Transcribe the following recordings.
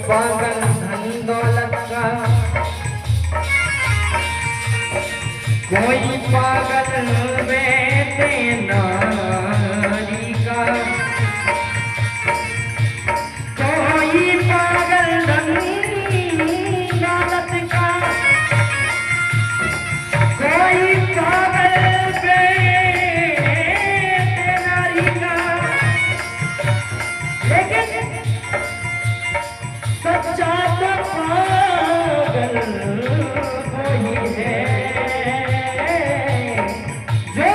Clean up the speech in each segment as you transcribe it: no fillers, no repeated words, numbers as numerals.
पागल धन दौलत का, कोई पागल बेटे नारी का, कोई पागल धन दौलत का, कोई पागल बेटे नारी का, लेकिन सच्चा तो पागल वही है जो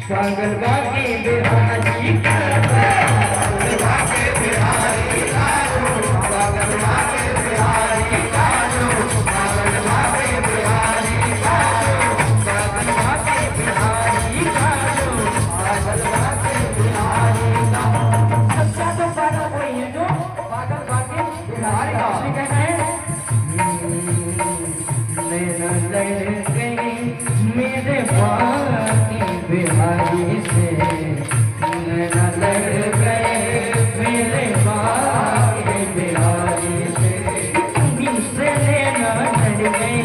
पागल बाकी बिहारी का, पागल बाकी बिहारी का, पागल बाकी बिहारी का, पागल बाकी बिहारी का, पागल बाकी बिहारी का, पागल बाकी बिहारी का। सच्चा तो पागल वही है जो पागल बाकी बिहारी का। कहना है नैना लड़ गई मेरे बाकी बिहारी से, नैना लड़ गए मेरे बाकी बिहारी से, तुमसे लेना लड़ गई,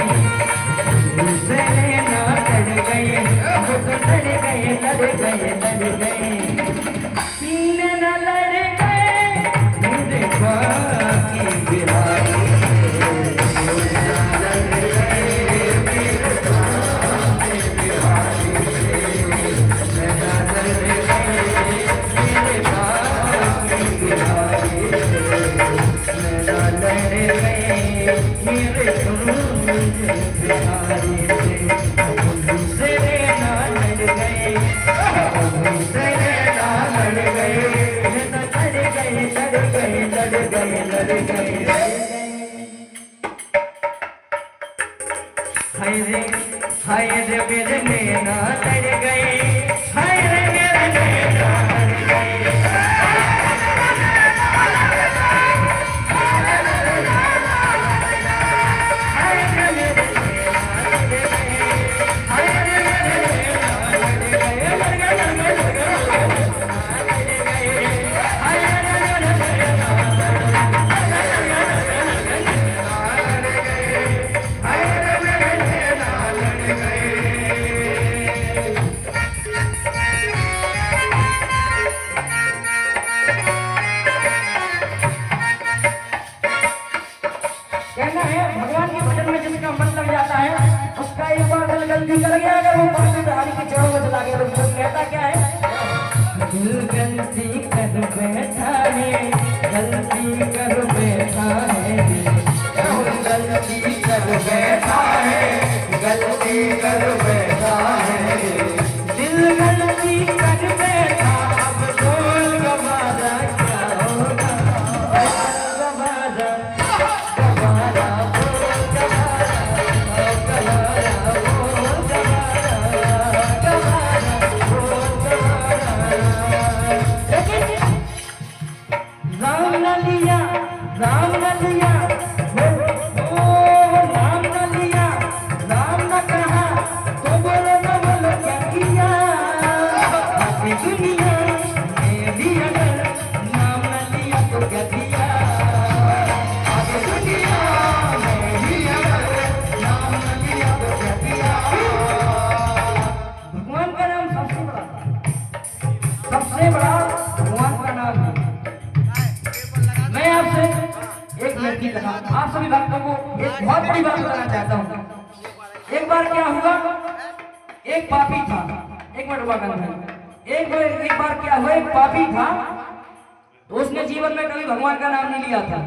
तुमसे लेना लड़ गई, वो तो लड़ गए लड़ गए लड़ गए, नैना लड़ गए मेरे बाकी बिहारी हाय रे मेरे नैना लड़ गए, हाय रे मेरे नैना लड़ गए, कहना है भगवान के भजन में जिसका मन लग जाता है उसका एक बार दिल गलती कर गया, अगर वो बाकी बिहारी की चढ़ो में चला गया तो वो कहता क्या है, दिल गलती कर बैठा है, गलती कर बैठा है, गलती कर बैठा है, गलती कर बैठा है, दिल गलती कर बैठा, अब बोल गवारा क्या होगा, गवारा राम न लिया, ओ नाम न लिया, राम न कहा, तो बोलो न बोलो क्या किया। आगे दुनिया में भी अगर नाम न लिया तो क्या किया। आगे दुनिया में भी अगर नाम न लिया तो क्या किया। भगवान का नाम सबसे बड़ा भगवान का नाम है। मैं आपसे एक लड़की लगा, आप सभी भक्तों को एक बहुत बड़ी बात बताना चाहता हूँ। एक बार क्या हुआ, एक पापी था, एक मिनट हुआ करना, एक बार क्या हुआ, एक पापी था तो उसने जीवन में कभी भगवान का नाम नहीं लिया था,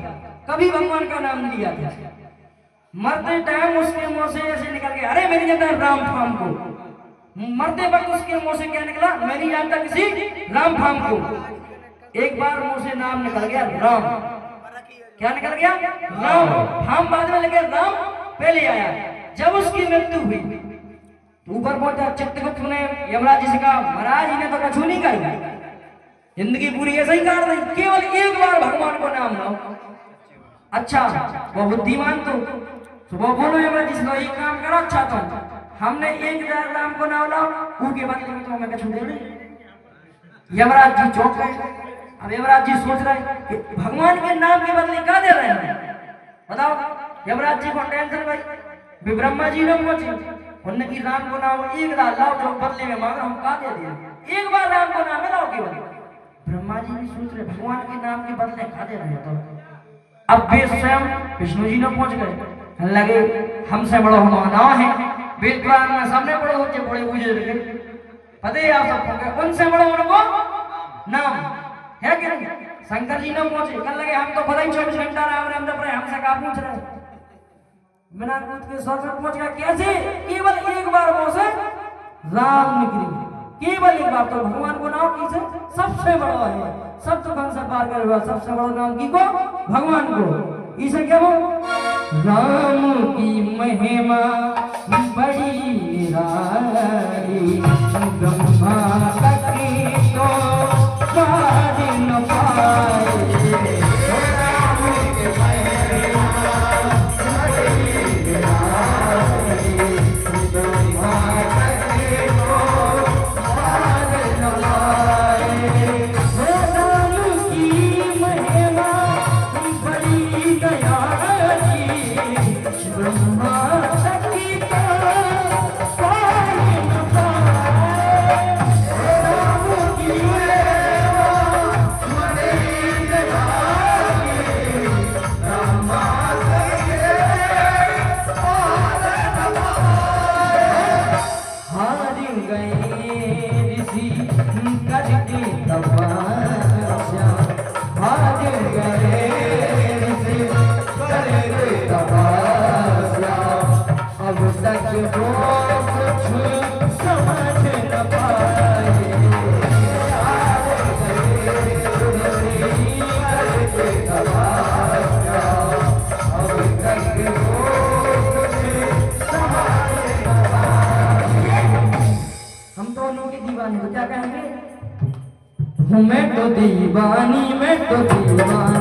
कभी भगवान का नाम नहीं लिया था। मरते टाइम उसके मुंह से ऐसे निकल गया, अरे मेरी जनता राम फाम को। मरते वक्त उसके मुंह से क्या निकला, मैं नहीं जानता किसी राम फाम को। एक बार मुंह से नाम निकल गया राम, क्या निकल गया, राम। फाम बाद में लगे, राम पहले आया। जब उसकी मृत्यु हुई तो ऊपर पहुंचा चित्रगुप्त ने यमराज जी से कहा, महाराज जी ने तो कछू नहीं कही, जिंदगी पूरी ऐसे ही काट दी, केवल एक बार भगवान को नाम लो। अच्छा वो बुद्धिमान तो वो बोलो यमराज जी से, एक काम करो, अच्छा तो हमने एक राम को नाम लाओ, उनके बदले में तो हमें कछू दे रहे। यमराज जी चौंक गए। अब यमराज जी सोच रहे कि भगवान के नाम के बदले क्या दे रहे हैं, बताओ। यमराज जी को टेंशन भाई, ब्रह्मा जी ने पहुंचे, उन्होंने की राम को नाम एक लाओ जो बदले में मांग, हम क्या दे दिए, एक बार राम को नाम लाओ केवल। ब्रह्मा जी भी सोच रहे भगवान के नाम के बदले खा दे रहे हैं। तो अब वे स्वयं विष्णु जी ने पहुंच गए, लगे हमसे बड़ो हमारा है, वेद पुराण में सामने बड़े होते बड़े बुजुर्ग पता है आप सबको, उनसे बड़ो उनको नाम है कि नहीं। शंकर जी ने पहुंचे, कहने लगे हम तो खुदा ही 24 घंटा राम राम जप रहे, हमसे क्या पूछ रहे। बिना कूद के स्वर्ग में पहुंच गया, कैसे, केवल एक बार मुंह से राम निकली, केवल एक बार। तो भगवान को नाम किसे सबसे बड़ा है, सब तो कौन सा पार करे हुआ, सबसे बड़ा नाम की को, भगवान को। इसे क्या वो राम की महिमा बड़ी निराली, ब्रह्मा तक तो पार न पाए। राम की महिमा बड़ी निराली, ब्रह्मा तक तो पार न पाए। राम की महिमा बड़ी दयाली, ब्रह्मा तक मैं तो दीवानी, मैं तो दीवानी।